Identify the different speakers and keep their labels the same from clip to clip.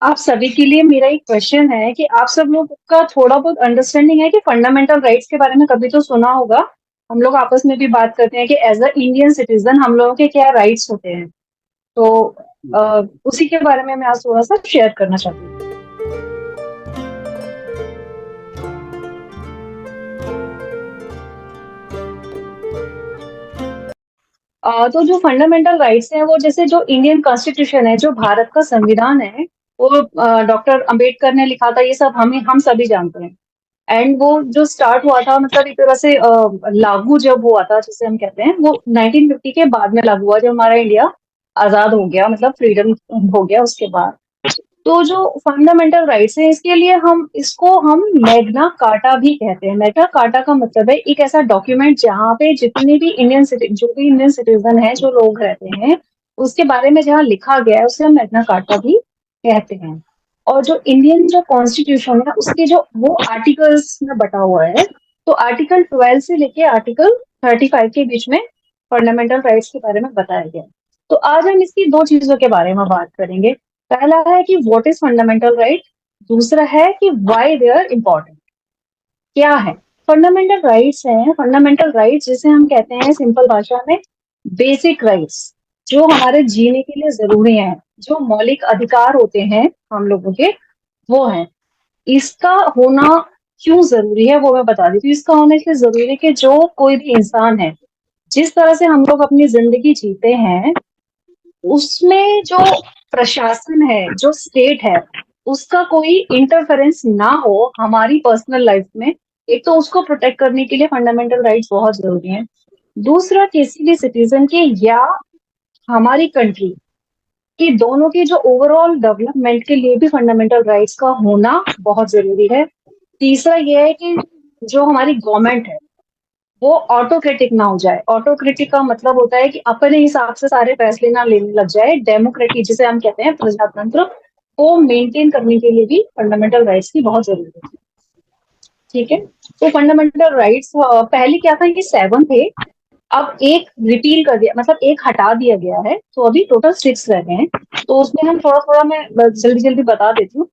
Speaker 1: आप सभी के लिए मेरा एक क्वेश्चन है कि आप सब लोग का थोड़ा बहुत अंडरस्टैंडिंग है कि फंडामेंटल राइट्स के बारे में कभी तो सुना होगा। हम लोग आपस में भी बात करते हैं कि एज अ इंडियन सिटीजन हम लोगों के क्या राइट्स होते हैं। तो उसी के बारे में मैं आज थोड़ा सा शेयर करना चाहती हूँ। तो जो फंडामेंटल राइट्स हैं वो जैसे जो इंडियन कॉन्स्टिट्यूशन है, जो भारत का संविधान है, वो डॉक्टर अंबेडकर ने लिखा था। ये सब हम सभी जानते हैं। एंड वो जो स्टार्ट हुआ था, मतलब एक तरह से लागू जब हुआ था, जिसे हम कहते हैं, वो 1950 के बाद में लागू हुआ, जब हमारा इंडिया आजाद हो गया, मतलब फ्रीडम हो गया उसके बाद। तो जो फंडामेंटल राइट्स हैं, इसके लिए हम मैग्ना कार्टा भी कहते हैं। मैग्ना कार्टा का मतलब है एक ऐसा डॉक्यूमेंट जहाँ पे जितने भी जो भी इंडियन सिटीजन है, जो लोग रहते हैं, उसके बारे में जहाँ लिखा गया है, उसे हम मैग्ना कार्टा भी कहते हैं। और जो इंडियन जो कॉन्स्टिट्यूशन है, उसके जो वो आर्टिकल्स में बटा हुआ है, तो आर्टिकल 12 से लेके आर्टिकल 35 के बीच में फंडामेंटल राइट्स के बारे में बताया गया है। तो आज हम इसकी दो चीजों के बारे में बात करेंगे। पहला है कि व्हाट इज फंडामेंटल राइट। दूसरा है कि व्हाई दे आर इम्पोर्टेंट। क्या है फंडामेंटल राइट्स? हैं फंडामेंटल राइट्स जिसे हम कहते हैं सिंपल भाषा में बेसिक राइट्स, जो हमारे जीने के लिए जरूरी हैं, जो मौलिक अधिकार होते हैं हम लोगों के, वो है। इसका होना क्यों जरूरी है वो मैं बता देती हूँ। इसका होना इसलिए जरूरी है कि जो कोई भी इंसान है, जिस तरह से हम लोग अपनी जिंदगी जीते हैं, उसमें जो प्रशासन है, जो स्टेट है, उसका कोई इंटरफेरेंस ना हो हमारी पर्सनल लाइफ में। एक तो उसको प्रोटेक्ट करने के लिए फंडामेंटल राइट्स बहुत जरूरी हैं। दूसरा, किसी भी सिटीजन के या हमारी कंट्री की, दोनों की जो ओवरऑल डेवलपमेंट के लिए भी फंडामेंटल राइट्स का होना बहुत जरूरी है। तीसरा यह है कि जो हमारी गवर्नमेंट है, वो ऑटोक्रेटिक ना हो जाए। ऑटोक्रेटिक का मतलब होता है कि अपने हिसाब से सारे फैसले ना लेने लग जाए। डेमोक्रेटिक जिसे हम कहते हैं, प्रजातंत्र, को मेंटेन करने के लिए भी फंडामेंटल राइट्स की बहुत जरूरत है। ठीक है। तो फंडामेंटल राइट्स पहले क्या था, ये 7 थे। अब एक रिपील कर दिया, मतलब एक हटा दिया गया है, तो अभी टोटल 6 रह गए हैं। तो उसमें हम थोड़ा थोड़ा मैं जल्दी जल्दी बता देती हूँ।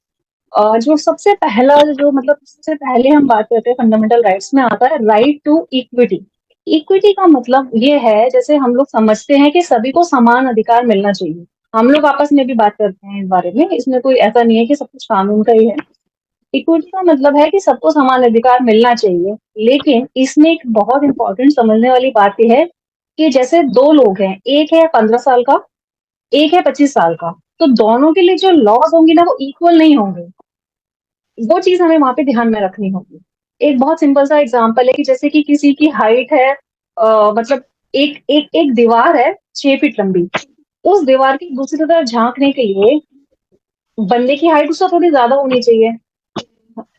Speaker 1: जो सबसे पहला, जो मतलब सबसे पहले हम बात करते हैं फंडामेंटल राइट्स में, आता है राइट टू इक्विटी। इक्विटी का मतलब ये है, जैसे हम लोग समझते हैं कि सभी को समान अधिकार मिलना चाहिए। हम लोग आपस में भी बात करते हैं इस बारे में, इसमें कोई ऐसा नहीं है कि सब कुछ कानून का ही है। इक्विटी का मतलब है कि सबको समान अधिकार मिलना चाहिए। लेकिन इसमें एक बहुत इंपॉर्टेंट समझने वाली बात यह है कि जैसे दो लोग हैं, एक है 15 साल का, एक है 25 साल का, तो दोनों के लिए जो लॉज होंगे ना, वो इक्वल नहीं होंगे। वो चीज हमें वहां पे ध्यान में रखनी होगी। एक बहुत सिंपल सा एग्जांपल है कि जैसे कि किसी की हाइट है, मतलब एक एक एक दीवार है 6 फीट लंबी। उस दीवार की दूसरी तरफ झांकने के लिए बंदे की हाइट उससे थोड़ी ज्यादा होनी चाहिए।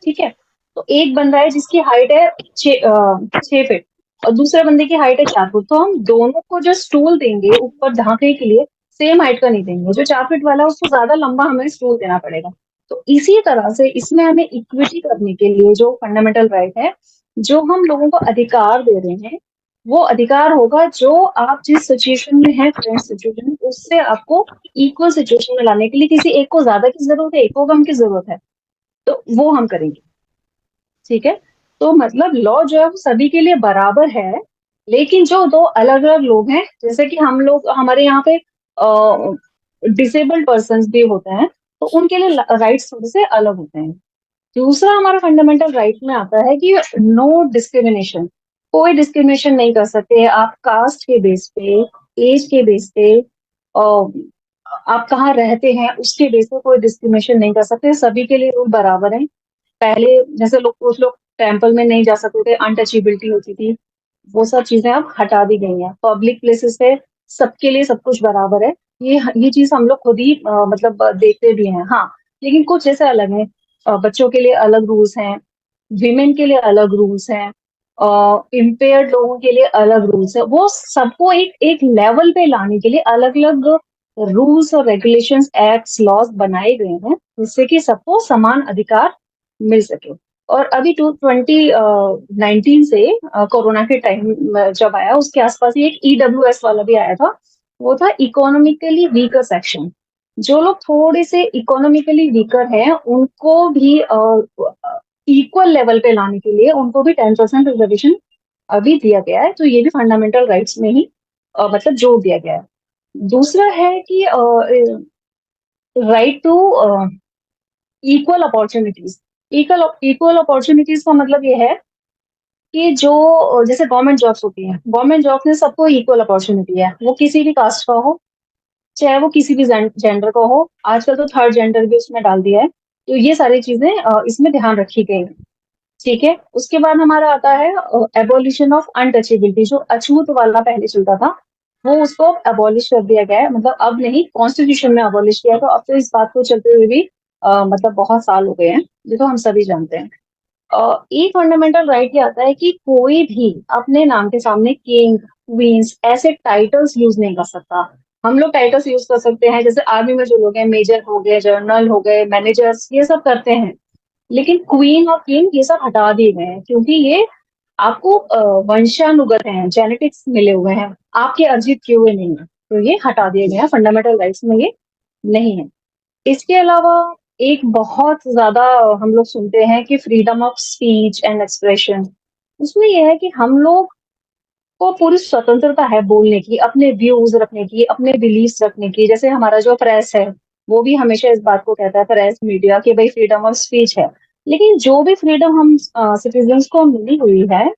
Speaker 1: ठीक है। तो एक बंदा है जिसकी हाइट है 6 फीट, और दूसरे बंदे की हाइट है 4 फुट। तो हम दोनों को जो स्टूल देंगे ऊपर ढांकने के लिए, सेम हाइट का नहीं देंगे। जो 4 फीट वाला है उसको ज्यादा लंबा हमें स्टूल देना पड़ेगा। तो इसी तरह से इसमें हमें इक्विटी करने के लिए जो फंडामेंटल राइट है, जो हम लोगों को अधिकार दे रहे हैं, वो अधिकार होगा जो आप जिस सिचुएशन में है, करंट सिचुएशन, उससे आपको इक्वल सिचुएशन में लाने के लिए किसी एक को ज्यादा की जरूरत है, एक को कम की जरूरत है, तो वो हम करेंगे। ठीक है। तो मतलब लॉ जो है वो सभी के लिए बराबर है। लेकिन जो दो अलग अलग लोग हैं, जैसे कि हम लोग, हमारे यहाँ पे डिसेबल्ड पर्सन भी होते हैं, तो उनके लिए राइट्स थोड़े से अलग होते हैं। दूसरा हमारा फंडामेंटल राइट में आता है कि नो डिस्क्रिमिनेशन। कोई डिस्क्रिमिनेशन नहीं कर सकते आप कास्ट के बेस पे, एज के बेस पे, आप कहाँ रहते हैं उसके बेस पे कोई डिस्क्रिमिनेशन नहीं कर सकते। सभी के लिए रूल बराबर है। पहले जैसे लोग, कुछ लोग टेम्पल में नहीं जा सकते थे, अनटचेबिलिटी होती थी, वो सब चीजें अब हटा दी गई हैं। पब्लिक प्लेसेस पे सबके लिए सब कुछ बराबर है। ये चीज हम लोग खुद ही मतलब देखते भी हैं। हाँ, लेकिन कुछ ऐसे अलग है। बच्चों के लिए अलग रूल्स हैं, विमेन के लिए अलग रूल्स हैं, इम्पेयर्ड लोगों के लिए अलग रूल्स है। वो सबको एक एक लेवल पे लाने के लिए अलग अलग रूल्स और रेगुलेशंस, एक्ट्स, लॉज बनाए गए हैं, जिससे कि सबको समान अधिकार मिल सके। और अभी 2019 से कोरोना के टाइम जब आया, उसके आसपास ही एक ईडब्ल्यूएस वाला भी आया था। वो था इकोनॉमिकली वीकर सेक्शन। जो लोग थोड़े से इकोनॉमिकली वीकर हैं, उनको भी इक्वल लेवल पे लाने के लिए उनको भी 10% रिजर्वेशन अभी दिया गया है, तो ये भी फंडामेंटल राइट्स में ही मतलब जोड़ दिया गया है। दूसरा है कि right to equal opportunities. Equal equal opportunities का मतलब ये है कि जो जैसे गवर्नमेंट जॉब्स होती हैं, गवर्नमेंट जॉब्स में सबको इक्वल अपॉर्चुनिटी है, वो किसी भी कास्ट का हो, चाहे वो किसी भी जेंडर का हो। आजकल तो थर्ड जेंडर भी उसमें डाल दिया है, तो ये सारी चीजें इसमें ध्यान रखी गई है। ठीक है, उसके बाद हमारा आता है एबोलिशन ऑफ अनटचेबिलिटी। जो अछूत वाला पहले चलता था, वो उसको एबॉलिश कर दिया गया है, मतलब अब नहीं, कॉन्स्टिट्यूशन में एबॉलिश किया। तो अब तो इस बात को चलते हुए भी मतलब बहुत साल हो गए हैं, ये तो हम सभी जानते हैं। एक फंडामेंटल राइट ये आता है कि कोई भी अपने नाम के सामने किंग, क्वींस ऐसे टाइटल्स यूज नहीं कर सकता। हम लोग टाइटल्स यूज कर सकते हैं, जैसे आर्मी में जो लोग हैं, मेजर हो गए, जनरल हो गए, मैनेजर्स, ये सब करते हैं। लेकिन क्वीन और किंग ये सब हटा दिए गए हैं, क्योंकि ये आपको वंशानुगत हैं, जेनेटिक्स मिले हुए हैं, आपके अर्जित किए हुए नहीं है, तो ये हटा दिए गए हैं, फंडामेंटल राइट्स में ये नहीं है। इसके अलावा एक बहुत ज्यादा हम लोग सुनते हैं कि freedom of speech and expression. उसमें यह है कि हम लोग को पूरी स्वतंत्रता है बोलने की, अपने व्यूज रखने की, अपने बिलीव्स रखने की। जैसे हमारा जो प्रेस है, वो भी हमेशा इस बात को कहता है, प्रेस मीडिया, कि भाई फ्रीडम ऑफ स्पीच है। लेकिन जो भी फ्रीडम हम सिटीजन्स को मिली हुई है,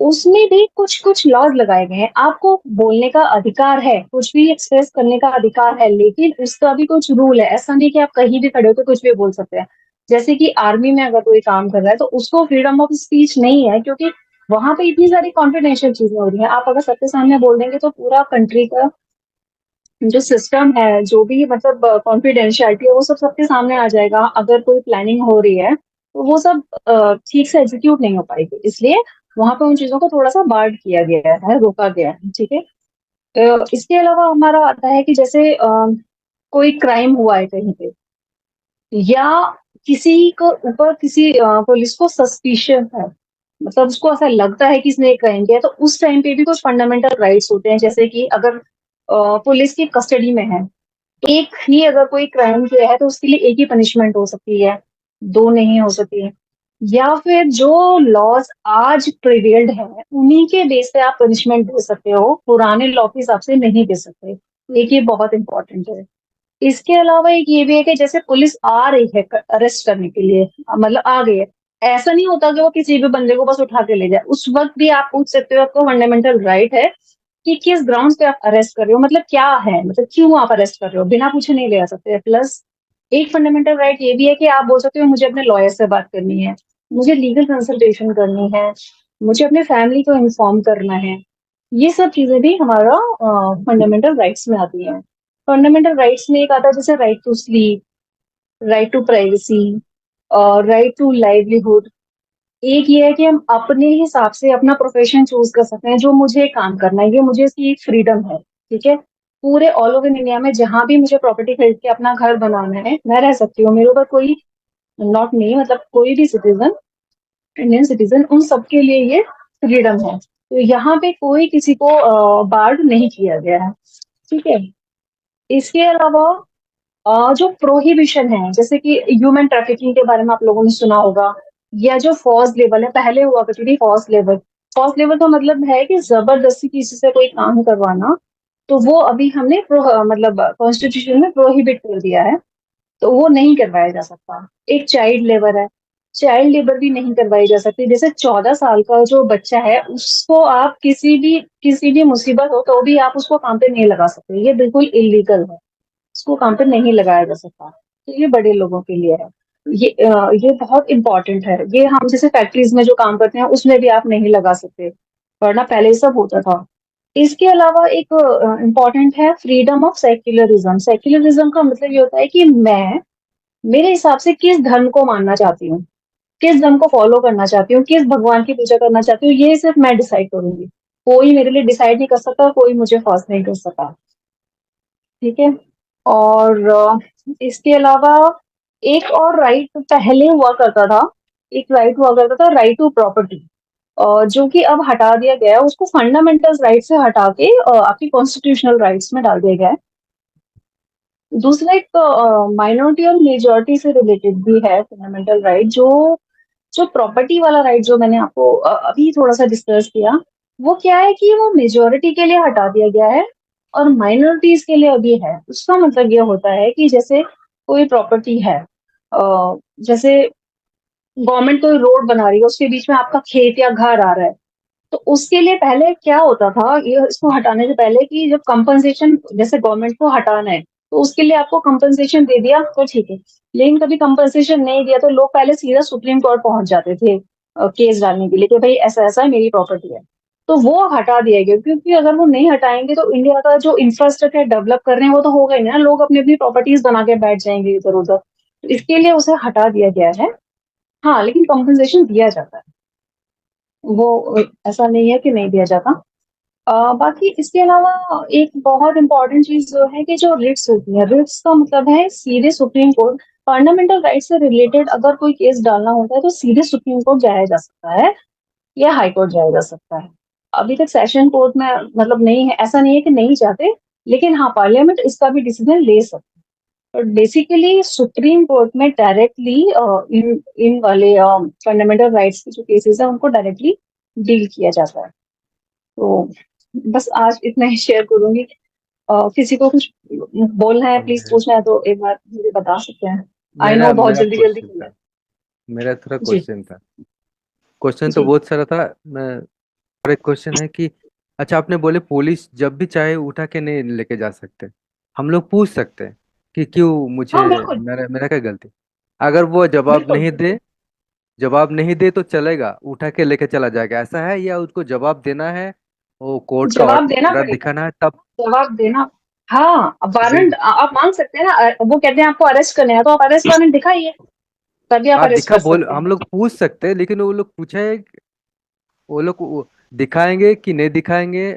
Speaker 1: उसमें भी कुछ कुछ लॉज लगाए गए हैं। आपको बोलने का अधिकार है, कुछ भी एक्सप्रेस करने का अधिकार है, लेकिन उसका भी कुछ रूल है। ऐसा नहीं कि आप कहीं भी खड़े होकर कुछ भी बोल सकते हैं। जैसे कि आर्मी में अगर कोई काम कर रहा है, तो उसको फ्रीडम ऑफ स्पीच नहीं है, क्योंकि वहां पे इतनी सारी कॉन्फिडेंशियल चीजें हो रही हैं। आप अगर सबके सामने बोल देंगे, तो पूरा कंट्री का जो सिस्टम है, जो भी मतलब कॉन्फिडेंशियलिटी है, वो सब सबके सामने आ जाएगा। अगर कोई प्लानिंग हो रही है, तो वो सब ठीक से एग्जीक्यूट नहीं हो पाएगी, इसलिए वहां पे उन चीजों को थोड़ा सा बार्ड किया गया है, रोका गया है। ठीक है। इसके अलावा हमारा आता है कि जैसे कोई क्राइम हुआ है कहीं पे, या किसी को ऊपर किसी पुलिस को सस्पिशन है, मतलब उसको ऐसा लगता है कि इसने एक क्राइम किया है, तो उस टाइम पे भी कुछ फंडामेंटल राइट्स होते हैं। जैसे कि अगर पुलिस की कस्टडी में है, एक ही अगर कोई क्राइम किया है, तो उसके लिए एक ही पनिशमेंट हो सकती है, दो नहीं हो सकती है। या फिर जो लॉज आज प्रिवेल्ड है, उन्हीं के बेस पे आप पनिशमेंट दे सकते हो, पुराने लॉ के हिसाब से नहीं दे सकते। एक ये बहुत इंपॉर्टेंट है। इसके अलावा एक ये भी है कि जैसे पुलिस आ रही है अरेस्ट करने के लिए, मतलब आ गई है, ऐसा नहीं होता कि वो किसी भी बंदे को बस उठा के ले जाए। उस वक्त भी आप पूछ सकते हो, आपको फंडामेंटल राइट है कि किस ग्राउंड पे आप अरेस्ट कर रहे हो, मतलब क्या है, मतलब क्यों आप अरेस्ट कर रहे हो, बिना पूछे नहीं ले जा सकते। प्लस एक फंडामेंटल राइट ये भी है कि आप बोल सकते हो, मुझे अपने लॉयर से बात करनी है, मुझे लीगल कंसल्टेशन करनी है, मुझे अपने फैमिली को इन्फॉर्म करना है। ये सब चीजें भी हमारा फंडामेंटल राइट्स में आती हैं। फंडामेंटल राइट्स में एक आता है जैसे right to sleep, right to privacy और राइट टू लाइवलीहुड। एक ये है कि हम अपने हिसाब से अपना प्रोफेशन चूज कर सकते हैं, जो मुझे काम करना है, ये मुझे इसकी एक फ्रीडम है। ठीक है। पूरे ऑल ओवर इंडिया में जहां भी मुझे प्रॉपर्टी खरीद के अपना घर बनाना है, मैं रह सकती हूँ। मेरे ऊपर कोई, नॉट मी, मतलब कोई भी सिटीजन, इंडियन सिटीजन, उन सबके लिए ये फ्रीडम है। तो यहाँ पे कोई किसी को बार्ड नहीं किया गया है। ठीक है। इसके अलावा जो प्रोहिबिशन है, जैसे कि ह्यूमन ट्रैफिकिंग के बारे में आप लोगों ने सुना होगा, या जो फॉर्स लेवल है, पहले हुआ करती थी फॉर्स लेवल। फॉर्स लेवल का मतलब है कि जबरदस्ती किसी से कोई काम करवाना, तो वो अभी हमने मतलब कॉन्स्टिट्यूशन में प्रोहिबिट कर दिया है, तो वो नहीं करवाया जा सकता। एक चाइल्ड लेबर है, चाइल्ड लेबर भी नहीं करवाई जा सकती। जैसे 14 साल का जो बच्चा है, उसको आप किसी भी मुसीबत हो तो भी आप उसको काम पे नहीं लगा सकते, ये बिल्कुल इलीगल है। उसको काम पे नहीं लगाया जा सकता। तो ये बड़े लोगों के लिए है। ये बहुत इंपॉर्टेंट है। ये हम जैसे फैक्ट्रीज में जो काम करते हैं, उसमें भी आप नहीं लगा सकते, वरना पहले ये सब होता था। इसके अलावा एक इम्पॉर्टेंट है फ्रीडम ऑफ सेक्युलरिज्म। सेक्युलरिज्म का मतलब ये होता है कि मैं मेरे हिसाब से किस धर्म को मानना चाहती हूँ, किस धर्म को फॉलो करना चाहती हूँ, किस भगवान की पूजा करना चाहती हूँ, ये सिर्फ मैं डिसाइड करूंगी। कोई मेरे लिए डिसाइड नहीं कर सकता, कोई मुझे फोर्स नहीं कर सकता। ठीक है। और इसके अलावा एक और राइट पहले हुआ करता था, एक राइट हुआ करता था, राइट टू प्रॉपर्टी, जो कि अब हटा दिया गया है। उसको फंडामेंटल राइट से हटा के आपकी कॉन्स्टिट्यूशनल राइट्स में डाल दिया गया है। दूसरा एक माइनॉरिटी और मेजॉरिटी से रिलेटेड भी है फंडामेंटल राइट, जो जो प्रॉपर्टी वाला राइट जो मैंने आपको अभी थोड़ा सा डिस्कस किया, वो क्या है कि वो मेजोरिटी के लिए हटा दिया गया है और माइनॉरिटीज के लिए अभी है। उसका मतलब ये होता है कि जैसे कोई प्रॉपर्टी है, जैसे गवर्नमेंट कोई रोड बना रही है, उसके बीच में आपका खेत या घर आ रहा है, तो उसके लिए पहले क्या होता था, ये इसको हटाने से पहले, कि जब कंपनसेशन, जैसे गवर्नमेंट को हटाना है तो उसके लिए आपको कंपनसेशन दे दिया तो ठीक है, लेकिन कभी कंपनसेशन नहीं दिया तो लोग पहले सीधा सुप्रीम कोर्ट पहुंच जाते थे केस डालने के लिए कि भाई ऐसा ऐसा है, मेरी प्रॉपर्टी है। तो वो हटा दिया गया, क्योंकि अगर वो नहीं हटाएंगे तो इंडिया का जो इंफ्रास्ट्रक्चर डेवलप कर रहे हैं वो तो होगा ही ना, लोग अपनी अपनी प्रॉपर्टीज बना के बैठ जाएंगे इधर उधर, तो इसके लिए उसे हटा दिया गया है। हाँ, लेकिन कंपनसेशन दिया जाता है, वो ऐसा नहीं है कि नहीं दिया जाता। बाकी इसके अलावा एक बहुत इंपॉर्टेंट चीज जो है कि जो रिट्स होती है, रिट्स का मतलब है सीधे सुप्रीम कोर्ट। फंडामेंटल राइट से रिलेटेड अगर कोई केस डालना होता है तो सीधे सुप्रीम कोर्ट जाया जा सकता है या हाई कोर्ट जाया जा सकता है। अभी तक सेशन कोर्ट में मतलब नहीं है, ऐसा नहीं है कि नहीं जाते, लेकिन हाँ पार्लियामेंट इसका भी डिसीजन ले सकता है। और बेसिकली सुप्रीम कोर्ट में डायरेक्टली इन इन वाले फंडामेंटल राइट्स के जो केसेस है उनको डायरेक्टली डील किया जाता है। तो बस आज इतना ही शेयर करूंगी। किसी को कुछ बोलना है, प्लीज
Speaker 2: और
Speaker 1: पूछना है तो एक बार मुझे बता सकते हैं। आई नो
Speaker 2: मेरा
Speaker 1: बहुत
Speaker 2: मेरा
Speaker 1: जल्दी जल्दी
Speaker 2: क्वेश्चन
Speaker 1: किया है।
Speaker 2: था, मेरा थोड़ा
Speaker 1: जी
Speaker 2: क्वेश्चन था। क्वेश्चन तो
Speaker 1: जी।
Speaker 2: बहुत सारा था। मैं और एक क्वेश्चन है कि अच्छा, आपने बोले पुलिस जब भी चाहे उठा के नहीं लेके जा सकते, हम लोग पूछ सकते हैं कि क्यों, मुझे
Speaker 1: हाँ बिल्कुल
Speaker 2: मेरा मेरा क्या गलती? अगर वो
Speaker 1: बिल्कुल।
Speaker 2: जवाब नहीं दे तो चलेगा, उठा के लेके चला जाएगा, ऐसा है? या उसको जवाब देना है, वो कोर्ट का
Speaker 1: जवाब देना
Speaker 2: ऑर्डर
Speaker 1: पड़ेगा,
Speaker 2: दिखाना है तब?
Speaker 1: जवाब देना। हाँ,
Speaker 2: जी।
Speaker 1: वारंट आप मांग सकते हैं ना, वो कहते हैं आपको अरेस्ट करना है तो आप अरेस्ट वारंट दिखाइए, तभी आप
Speaker 2: हाँ,
Speaker 1: अरेस्ट
Speaker 2: दिखा
Speaker 1: कर
Speaker 2: बोल,
Speaker 1: सकते हैं।
Speaker 2: हम लोग पूछ सकते हैं, लेकिन वो लोग पूछे, वो लोग दिखाएंगे कि नहीं दिखाएंगे,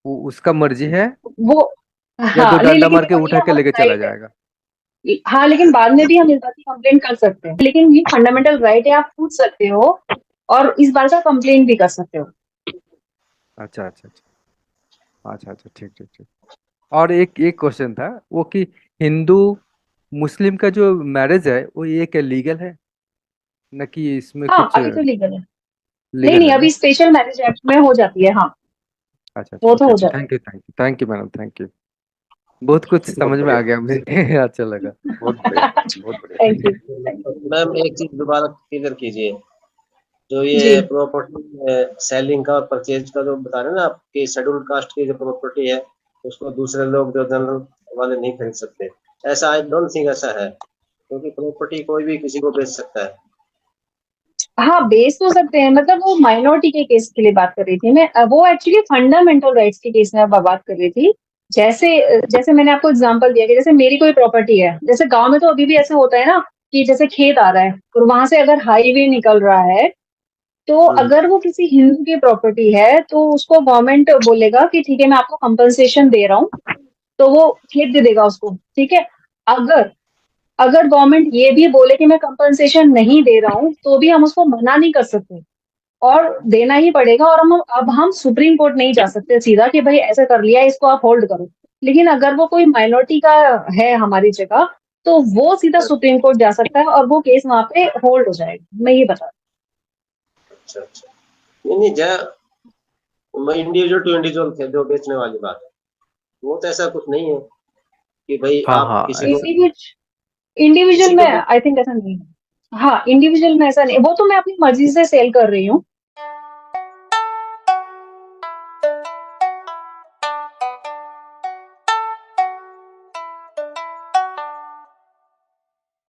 Speaker 2: वो उसका मर्जी है।
Speaker 1: वो
Speaker 2: या दो
Speaker 1: हाँ नहीं,
Speaker 2: डंडा
Speaker 1: लेकिन
Speaker 2: मार के
Speaker 1: देखो ये
Speaker 2: उठा के
Speaker 1: हमारा
Speaker 2: लेके चला
Speaker 1: राइट है।
Speaker 2: जाएगा।
Speaker 1: हाँ, लेकिन बाद में भी हम इस बात की कंप्लेन कर सकते हैं, लेकिन ये फंडामेंटल राइट है, आप पूछ सकते हो और इस बात का कंप्लेन भी कर सकते हो।
Speaker 2: अच्छा अच्छा अच्छा। अच्छा अच्छा, ठीक ठीक ठीक। और एक एक क्वेश्चन था, वो कि हिंदू मुस्लिम का जो मैरिज है वो ये क्या लीगल है, न कि इसमें
Speaker 1: हाँ
Speaker 2: कुछ
Speaker 1: अभी तो लीगल है। नहीं
Speaker 2: लीगल
Speaker 1: नहीं,
Speaker 2: है
Speaker 1: अभी
Speaker 2: ना?
Speaker 1: स्पेशल मैरिज एक्ट में हो जाती है, हाँ
Speaker 2: अच्छा अच्छा,
Speaker 1: वो तो
Speaker 2: ओके
Speaker 1: हो
Speaker 2: ओके,
Speaker 1: जाता है।
Speaker 2: Thank you thank you thank you madam, thank you. बहुत कुछ
Speaker 3: बहुत
Speaker 2: समझ में आ
Speaker 3: बढ़िया।
Speaker 2: गया मुझे। अच्छा लगा।
Speaker 3: बहुत बढ़िया। बहुत बढ़िया।
Speaker 1: Thank you thank you.
Speaker 4: Ma'am एक चीज दोबारा क्लियर कीजिए, जो ये
Speaker 1: जी
Speaker 4: प्रॉपर्टी सेलिंग का और परचेज का जो बता रहे हैं ना आप, कि शेड्यूल्ड कास्ट की जो प्रॉपर्टी है उसको दूसरे लोग जो जनरल वाले नहीं खरीद सकते, ऐसा आई डोंट थिंक ऐसा है, क्योंकि प्रॉपर्टी कोई भी किसी को बेच सकता है।
Speaker 1: हाँ, बेच तो सकते हैं, मतलब वो माइनॉरिटी के केस के लिए बात कर रही थी मैं, वो एक्चुअली फंडामेंटल राइट्स के केस में बात कर रही थी। जैसे जैसे मैंने आपको एग्जांपल दिया कि जैसे मेरी कोई प्रॉपर्टी है, जैसे गांव में तो अभी भी ऐसा होता है ना कि जैसे खेत आ रहा है और वहां से अगर हाईवे निकल रहा है, तो
Speaker 4: हम्म,
Speaker 1: अगर वो किसी हिंदू की प्रॉपर्टी है तो उसको गवर्नमेंट बोलेगा कि ठीक है मैं आपको कंपनसेशन दे रहा हूँ, तो वो खेत दे देगा उसको, ठीक है। अगर अगर गवर्नमेंट ये भी बोले कि मैं कंपनसेशन नहीं दे रहा हूँ तो भी हम उसको मना नहीं कर सकते और देना ही पड़ेगा, और हम अब हम सुप्रीम कोर्ट नहीं जा सकते सीधा कि भाई ऐसा कर लिया इसको आप होल्ड करो। लेकिन अगर वो कोई माइनॉरिटी का है हमारी जगह, तो वो सीधा सुप्रीम कोर्ट जा सकता है और वो केस वहां पे होल्ड हो जाएगा, मैं ये बता
Speaker 4: अच्छा अच्छा। नहीं नहीं, इंडिविजुअल टू इंडिविजुअल थे जो बेचने वाली बात है, वो तो ऐसा कुछ नहीं है कि भाई
Speaker 2: हाँ
Speaker 4: आप
Speaker 2: हाँ,
Speaker 4: किसी को
Speaker 2: ऐसा
Speaker 1: इंडिविजुअल
Speaker 4: किसी
Speaker 1: में
Speaker 4: को भी।
Speaker 1: आई थिंक ऐसा नहीं है। हाँ, इंडिविजुअल में ऐसा नहीं, वो तो मैं अपनी मर्जी से सेल कर रही हूँ,